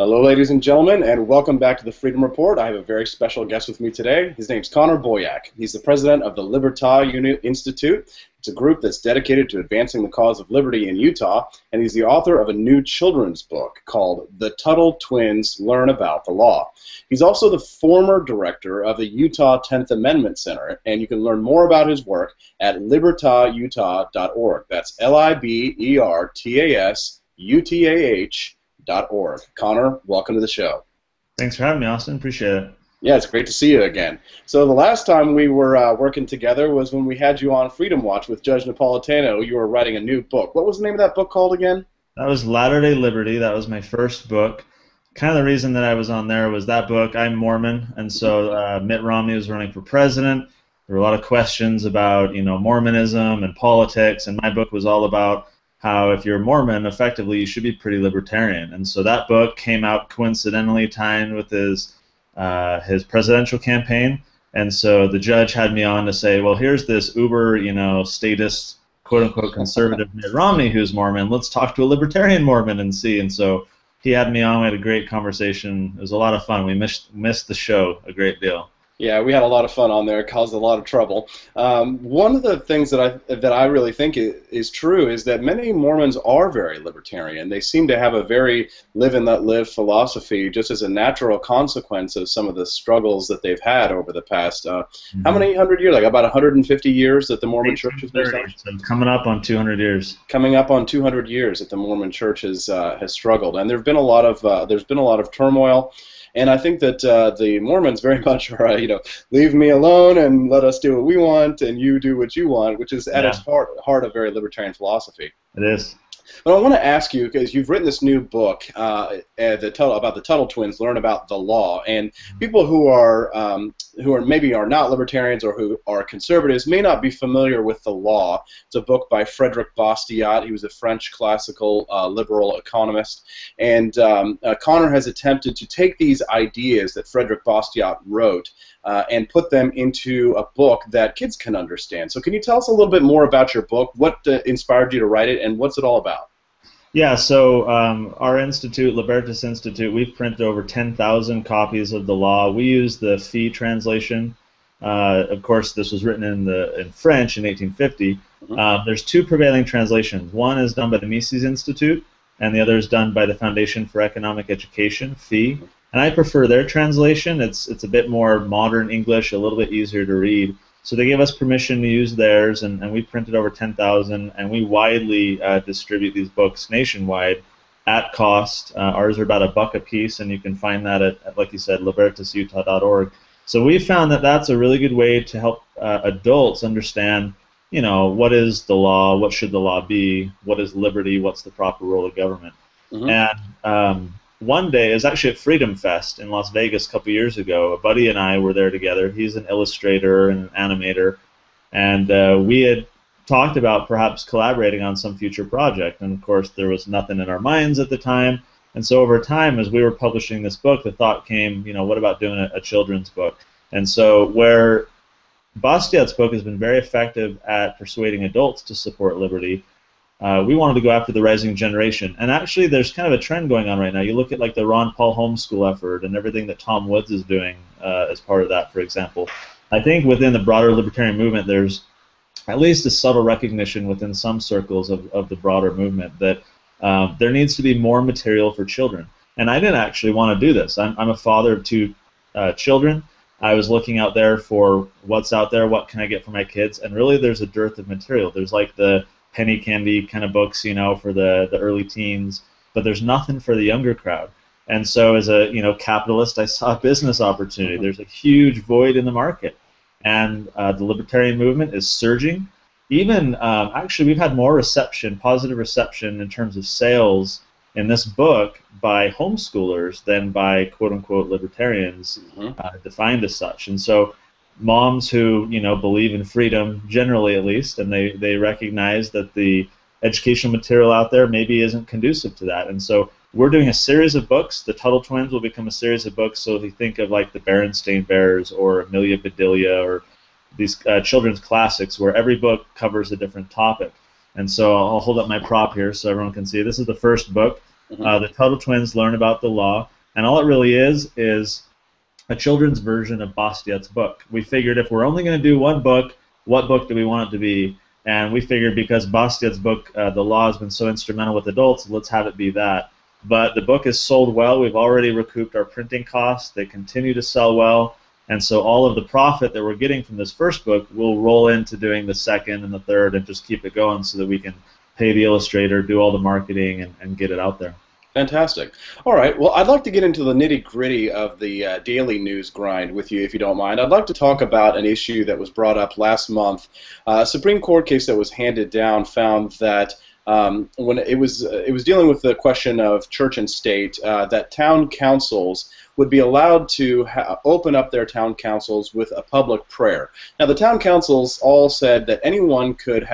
Hello, ladies and gentlemen, and welcome back to the Freedom Report. I have a very special guest with me today. His name's Connor Boyack. He's the president of the Libertarian Institute. It's a group that's dedicated to advancing the cause of liberty in Utah, and he's the author of a new children's book called The Tuttle Twins Learn About the Law. He's also the former director of the Utah 10th Amendment Center, and you can learn more about his work at libertasutah.org. That's libertasutah.org. Connor, welcome to the show. Thanks for having me, Austin. Appreciate it. Yeah, it's great to see you again. So the last time we were working together was when we had you on Freedom Watch with Judge Napolitano. You were writing a new book. What was the name of that book called again? That was Latter-day Liberty. That was my first book. Kind of the reason that I was on there was that book. I'm Mormon, and so Mitt Romney was running for president. There were a lot of questions about, Mormonism and politics, and my book was all about how if you're Mormon, effectively, you should be pretty libertarian. And so that book came out coincidentally timed with his presidential campaign. And so the judge had me on to say, well, here's this uber, statist, quote-unquote, conservative Mitt Romney who's Mormon. Let's talk to a libertarian Mormon and see. And so he had me on. We had a great conversation. It was a lot of fun. We missed the show a great deal. Yeah, we had a lot of fun on there. It caused a lot of trouble. One of the things that I really think is true is that many Mormons are very libertarian. They seem to have a very live and let live philosophy, just as a natural consequence of some of the struggles that they've had over the past how many hundred years? Like about 150 years that the Mormon Church has been established? So coming up on 200 years. Coming up on 200 years that the Mormon Church has struggled, and there's been a lot of turmoil. And I think that the Mormons very much are, leave me alone and let us do what we want and you do what you want, which is at its heart a very libertarian philosophy. It is. But I want to ask you, because you've written this new book about the Tuttle Twins, Learn About the Law, and people who are maybe are not libertarians or who are conservatives may not be familiar with the law. It's a book by Frederick Bastiat. He was a French classical liberal economist, and Connor has attempted to take these ideas that Frederick Bastiat wrote and put them into a book that kids can understand. So can you tell us a little bit more about your book? What inspired you to write it, and what's it all about? Yeah, so our institute, Libertas Institute, we've printed over 10,000 copies of the law. We use the Fee translation. Of course, this was written in French in 1850. There's two prevailing translations. One is done by the Mises Institute, and the other is done by the Foundation for Economic Education, Fee. And I prefer their translation. It's a bit more modern English, a little bit easier to read. So they gave us permission to use theirs, and we printed over 10,000, and we widely distribute these books nationwide at cost. Ours are about $1 a piece, and you can find that at like you said, libertasutah.org. So we found that that's a really good way to help adults understand, what is the law, what should the law be, what is liberty, what's the proper role of government. And one day, it was actually at Freedom Fest in Las Vegas a couple years ago. A buddy and I were there together. He's an illustrator and an animator, and we had talked about perhaps collaborating on some future project. And of course, there was nothing in our minds at the time. And so over time, as we were publishing this book, the thought came, what about doing a children's book? And so where Bastiat's book has been very effective at persuading adults to support liberty, we wanted to go after the rising generation. And actually, there's kind of a trend going on right now. You look at like the Ron Paul homeschool effort and everything that Tom Woods is doing as part of that, for example. I think within the broader libertarian movement, there's at least a subtle recognition within some circles of the broader movement that there needs to be more material for children. And I didn't actually want to do this. I'm a father of two children. I was looking out there for what's out there, what can I get for my kids, and really there's a dearth of material. There's like the penny candy kind of books, for the early teens, but there's nothing for the younger crowd. And so as a capitalist, I saw a business opportunity. There's a huge void in the market, and the libertarian movement is surging. Even actually, we've had more reception, positive reception in terms of sales in this book by homeschoolers than by quote-unquote libertarians defined as such. And so moms who believe in freedom, generally at least, and they recognize that the educational material out there maybe isn't conducive to that. And so we're doing a series of books. The Tuttle Twins will become a series of books. So if you think of like the Berenstain Bears or Amelia Bedelia or these children's classics where every book covers a different topic. And so I'll hold up my prop here so everyone can see. This is the first book. Mm-hmm. The Tuttle Twins learn about the law, and all it really is a children's version of Bastiat's book. We figured if we're only going to do one book, what book do we want it to be? And we figured because Bastiat's book, The Law, has been so instrumental with adults, let's have it be that. But the book is sold well. We've already recouped our printing costs. They continue to sell well. And so all of the profit that we're getting from this first book will roll into doing the second and the third and just keep it going so that we can pay the illustrator, do all the marketing, and get it out there. Fantastic. All right. Well, I'd like to get into the nitty-gritty of the daily news grind with you, if you don't mind. I'd like to talk about an issue that was brought up last month. A Supreme Court case that was handed down found that when it was dealing with the question of church and state, that town councils would be allowed to open up their town councils with a public prayer. Now, the town councils all said that anyone could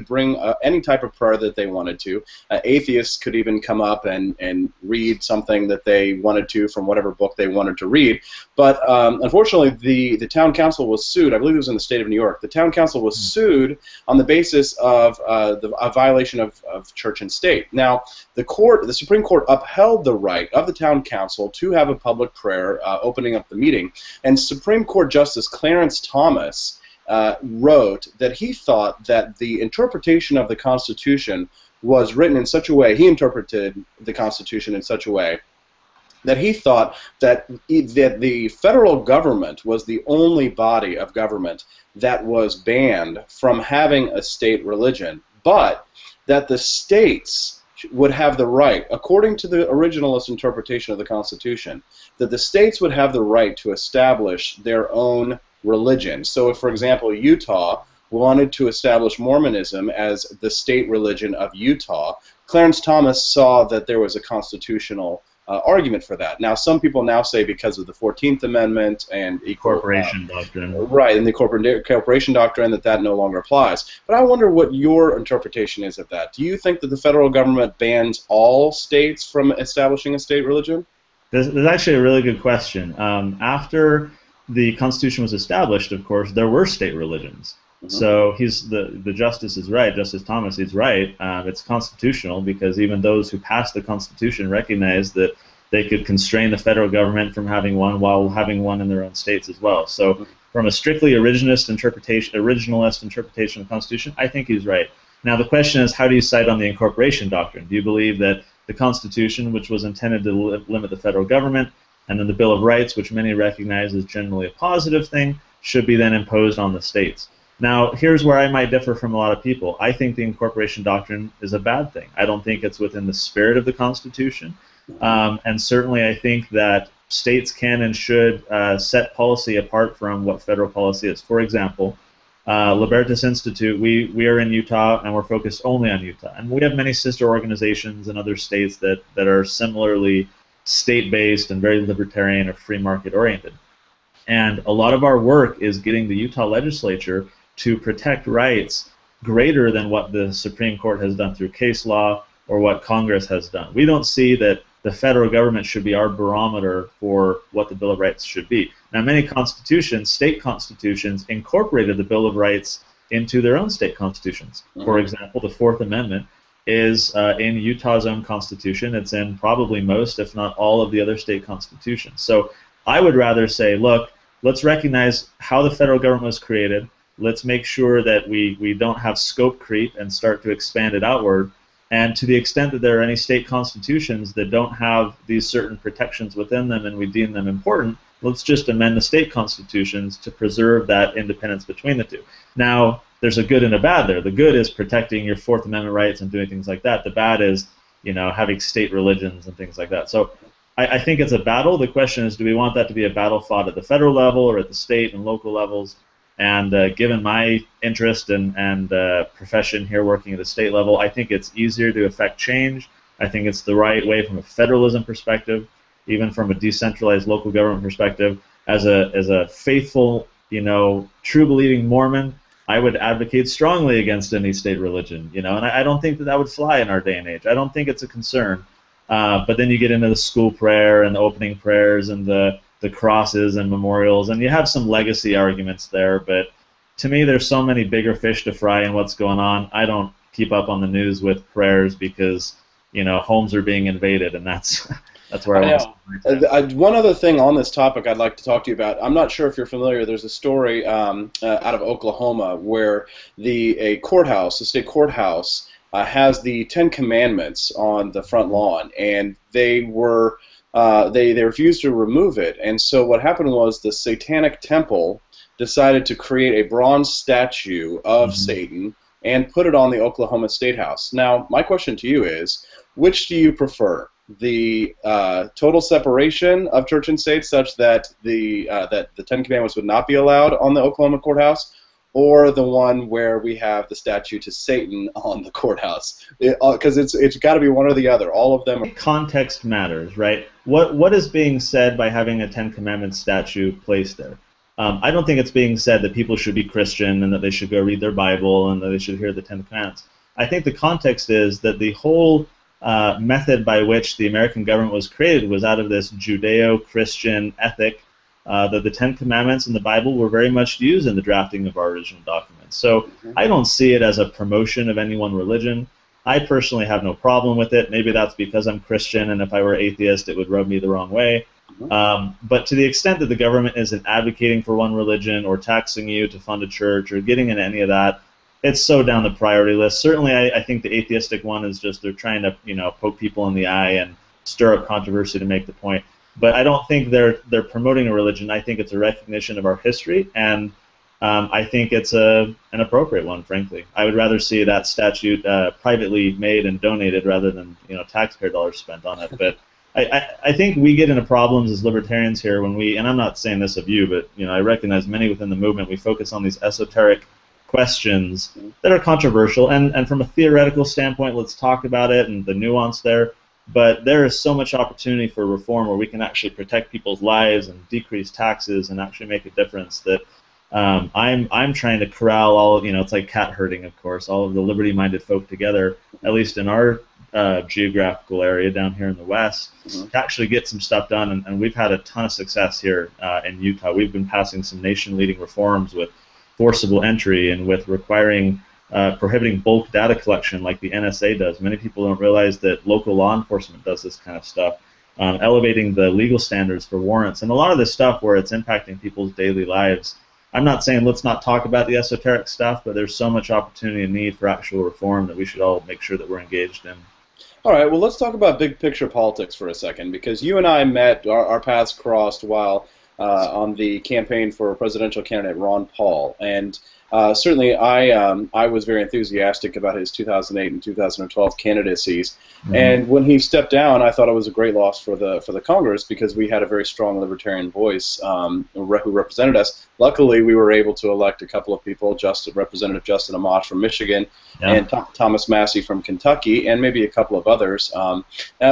bring any type of prayer that they wanted to. Atheists could even come up and read something that they wanted to from whatever book they wanted to read. But unfortunately, the town council was sued. I believe it was in the state of New York. The town council was sued on the basis of a violation of church and state. Now, the Supreme Court upheld the right of the town council to have a public prayer opening up the meeting, and Supreme Court Justice Clarence Thomas wrote that he thought that the interpretation of the Constitution was written in such a way, he interpreted the Constitution in such a way that he thought that the federal government was the only body of government that was banned from having a state religion, but that the states would have the right, according to the originalist interpretation of the Constitution, that the states would have the right to establish their own religion. So if, for example, Utah wanted to establish Mormonism as the state religion of Utah, Clarence Thomas saw that there was a constitutional argument for that. Now, some people now say because of the 14th Amendment and Corporation doctrine. Right, and the corporation doctrine that no longer applies. But I wonder what your interpretation is of that. Do you think that the federal government bans all states from establishing a state religion? This is actually a really good question. After the Constitution was established, of course, there were state religions. Mm-hmm. So the justice is right, Justice Thomas is right. It's constitutional because even those who passed the Constitution recognized that they could constrain the federal government from having one while having one in their own states as well. So from a strictly originalist interpretation of the Constitution, I think he's right. Now the question is, how do you cite on the incorporation doctrine? Do you believe that the Constitution, which was intended to limit the federal government, and then the Bill of Rights, which many recognize as generally a positive thing, should be then imposed on the states? Now, here's where I might differ from a lot of people. I think the incorporation doctrine is a bad thing. I don't think it's within the spirit of the Constitution. And certainly I think that states can and should set policy apart from what federal policy is. For example, Libertas Institute, we are in Utah and we're focused only on Utah. And we have many sister organizations in other states that are similarly state-based and very libertarian or free market oriented. And a lot of our work is getting the Utah legislature to protect rights greater than what the Supreme Court has done through case law or what Congress has done. We don't see that the federal government should be our barometer for what the Bill of Rights should be. Now, many constitutions, state constitutions, incorporated the Bill of Rights into their own state constitutions. Mm-hmm. For example, the Fourth Amendment is in Utah's own constitution. It's in probably most, if not all, of the other state constitutions. So I would rather say, look, let's recognize how the federal government was created. Let's make sure that we don't have scope creep and start to expand it outward. And to the extent that there are any state constitutions that don't have these certain protections within them and we deem them important, let's just amend the state constitutions to preserve that independence between the two. Now, there's a good and a bad there. The good is protecting your Fourth Amendment rights and doing things like that. The bad is, having state religions and things like that. So I think it's a battle. The question is, do we want that to be a battle fought at the federal level or at the state and local levels? And given my interest and profession here working at the state level, I think it's easier to affect change. I think it's the right way from a federalism perspective, even from a decentralized local government perspective. As a faithful, true believing Mormon, I would advocate strongly against any state religion, and I don't think that would fly in our day and age. I don't think it's a concern. But then you get into the school prayer and the opening prayers and the crosses and memorials, and you have some legacy arguments there, but to me there's so many bigger fish to fry in what's going on. I don't keep up on the news with prayers because homes are being invaded, and that's that's where I I want to know. spend my time. One other thing on this topic I'd like to talk to you about. I'm not sure if you're familiar. There's a story out of Oklahoma where a courthouse, the state courthouse, has the Ten Commandments on the front lawn, and they refused to remove it. And so what happened was the Satanic Temple decided to create a bronze statue of Satan and put it on the Oklahoma State House. Now, my question to you is, which do you prefer? The total separation of church and state, such that the Ten Commandments would not be allowed on the Oklahoma courthouse, or the one where we have the statue to Satan on the courthouse? Because it's got to be one or the other. All of them. Context matters, right? What is being said by having a Ten Commandments statue placed there? I don't think it's being said that people should be Christian and that they should go read their Bible and that they should hear the Ten Commandments. I think the context is that the whole method by which the American government was created was out of this Judeo-Christian ethic that the Ten Commandments and the Bible were very much used in the drafting of our original documents. So I don't see it as a promotion of any one religion. I personally have no problem with it. Maybe that's because I'm Christian, and if I were atheist, it would rub me the wrong way. But to the extent that the government isn't advocating for one religion or taxing you to fund a church or getting into any of that, it's so down the priority list. Certainly, I think the atheistic one is just they're trying to poke people in the eye and stir up controversy to make the point. But I don't think they're promoting a religion. I think it's a recognition of our history, and I think it's an appropriate one, frankly. I would rather see that statute privately made and donated rather than taxpayer dollars spent on it. But I think we get into problems as libertarians here when and I'm not saying this of you, but I recognize many within the movement, we focus on these esoteric questions that are controversial, and from a theoretical standpoint, let's talk about it and the nuance there. But there is so much opportunity for reform where we can actually protect people's lives and decrease taxes and actually make a difference that I'm trying to corral all, it's like cat herding, of course, all of the liberty-minded folk together, at least in our geographical area down here in the West, to actually get some stuff done. And we've had a ton of success here in Utah. We've been passing some nation-leading reforms with forcible entry and with requiring prohibiting bulk data collection like the NSA does. Many people don't realize that local law enforcement does this kind of stuff. Elevating the legal standards for warrants, and a lot of this stuff where it's impacting people's daily lives. I'm not saying let's not talk about the esoteric stuff, but there's so much opportunity and need for actual reform that we should all make sure that we're engaged in. All right, well, let's talk about big picture politics for a second, because you and I met, our paths crossed while on the campaign for presidential candidate Ron Paul, and certainly I was very enthusiastic about his 2008 and 2012 candidacies, and when he stepped down, I thought it was a great loss for the Congress, because we had a very strong libertarian voice who represented us. Luckily, we were able to elect a couple of people, Representative Justin Amash from Michigan, and Thomas Massey from Kentucky, and maybe a couple of others.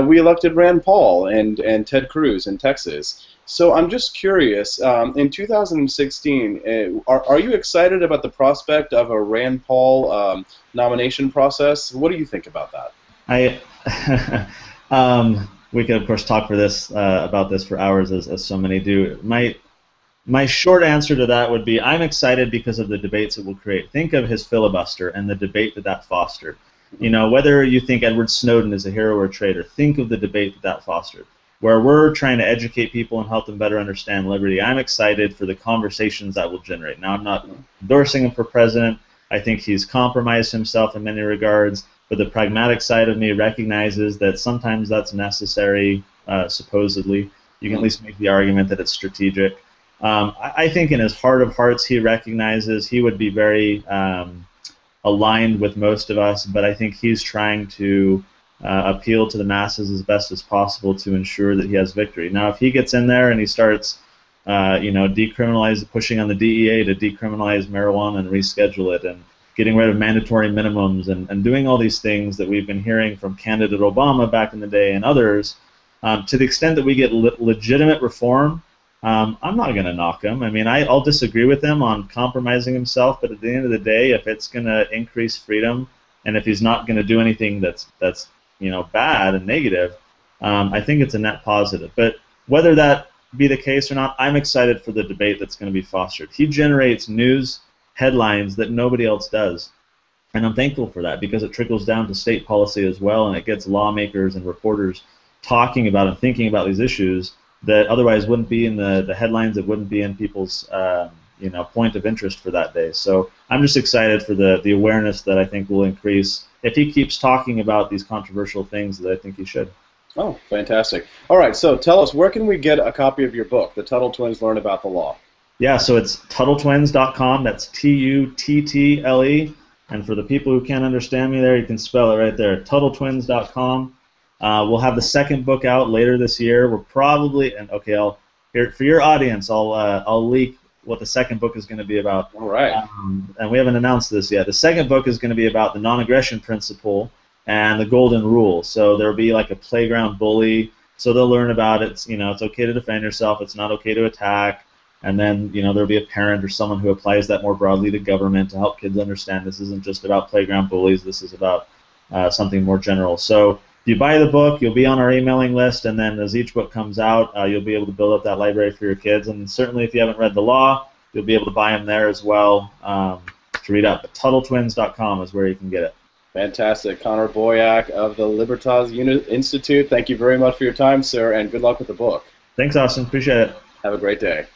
We elected Rand Paul and Ted Cruz in Texas. So I'm just curious, in 2016, are you excited about the prospect of a Rand Paul nomination process? What do you think about that? We could, of course, talk about this for hours, as so many do. My short answer to that would be I'm excited because of the debates it will create. Think of his filibuster and the debate that fostered. Whether you think Edward Snowden is a hero or a traitor, think of the debate that fostered, where we're trying to educate people and help them better understand liberty. I'm excited for the conversations that will generate. Now, I'm not endorsing him for president. I think he's compromised himself in many regards, but the pragmatic side of me recognizes that sometimes that's necessary, supposedly. You can at least make the argument that it's strategic. I think in his heart of hearts he recognizes he would be very aligned with most of us, but I think he's trying to appeal to the masses as best as possible to ensure that he has victory. Now, if he gets in there and he starts, pushing on the DEA to decriminalize marijuana and reschedule it, and getting rid of mandatory minimums, and doing all these things that we've been hearing from candidate Obama back in the day and others, to the extent that we get legitimate reform, I'm not going to knock him. I mean, I'll disagree with him on compromising himself, but at the end of the day, if it's going to increase freedom, and if he's not going to do anything that's bad and negative, I think it's a net positive. But whether that be the case or not, I'm excited for the debate that's going to be fostered. He generates news headlines that nobody else does. And I'm thankful for that because it trickles down to state policy as well, and it gets lawmakers and reporters talking about and thinking about these issues that otherwise wouldn't be in the headlines, it wouldn't be in people's point of interest for that day. So I'm just excited for the awareness that I think will increase if he keeps talking about these controversial things that I think he should. Oh, fantastic. All right, so tell us, where can we get a copy of your book, The Tuttle Twins Learn About the Law? Yeah, so it's TuttleTwins.com. That's Tuttle. And for the people who can't understand me there, you can spell it right there, TuttleTwins.com. We'll have the second book out later this year. We're probably, and okay, for your audience, I'll leak what the second book is going to be about. All right. And we haven't announced this yet. The second book is going to be about the non-aggression principle and the golden rule. So there'll be like a playground bully. So they'll learn about it. It's okay to defend yourself. It's not okay to attack. And then, there'll be a parent or someone who applies that more broadly to government to help kids understand this isn't just about playground bullies. This is about something more general. So if you buy the book, you'll be on our emailing list, and then as each book comes out, you'll be able to build up that library for your kids. And certainly if you haven't read the law, you'll be able to buy them there as well to read up. But TuttleTwins.com is where you can get it. Fantastic. Connor Boyack of the Libertas Institute, thank you very much for your time, sir, and good luck with the book. Thanks, Austin. Appreciate it. Have a great day.